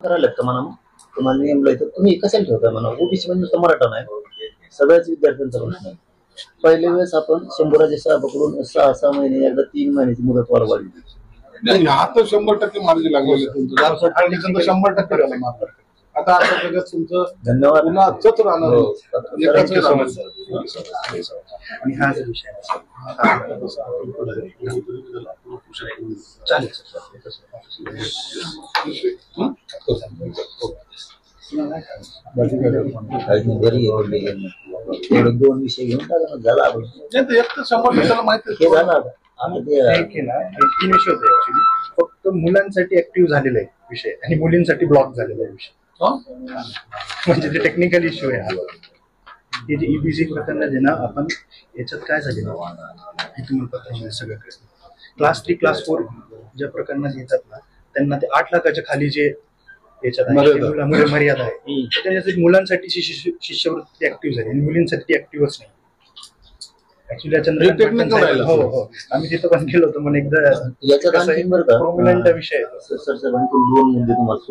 करायला लागतं म्हणा. तुम्हाला नेमलंय तर तुम्ही कशाला ठेवताय म्हणा. ओबीसी म्हणजे नुसतं मराठा नाही, सगळ्याच विद्यार्थ्यांचा प्रश्न आहे. पहिल्या वेळेस आपण 100 सहा पकडून 6 महिने एकदा 3 महिन्याची मुदत वाढवली. नाही आता 100% मार्गी लागलेलं तुमचं 100% आता आता जगात तुमचं धन्यवाद पुन्हा चच राहणार आणि हा जो विषय चालेल बरी एवढे 2 विषय घेऊन टाका झाला. एक तर 100% माहिती हे झालं आता केला 3 विषय होते ऍक्च्युली. फक्त मुलांसाठी ऍक्टिव्ह झालेला आहे विषय आणि मुलींसाठी ब्लॉक झालेला आहे विषय. म्हणजे ते टेक्निकल इश्यू आहे हा. हे जे ईबीसी प्रकरण आहे ना, आपण याच्यात काय झालेलं हे तुम्हाला पत्र सगळं क्लास 3 क्लास 4 ज्या प्रकरणात येतात ना, त्यांना ते 8 लाखाच्या खाली जे याच्यात मर्यादा आहे, त्याच्यासाठी मुलांसाठी शिष्यवृत्ती ऍक्टिव्ह झाली आणि मुलींसाठी ऍक्टिव्हच नाही. ऍक्च्युली चंद्रकांत हो आम्ही तिथं पण गेलो होतो. म्हणून एकदा याच्यात आणखी बरं का प्रोमिनंट विषय आहे. सर 2 मुद्दे तुम्हाला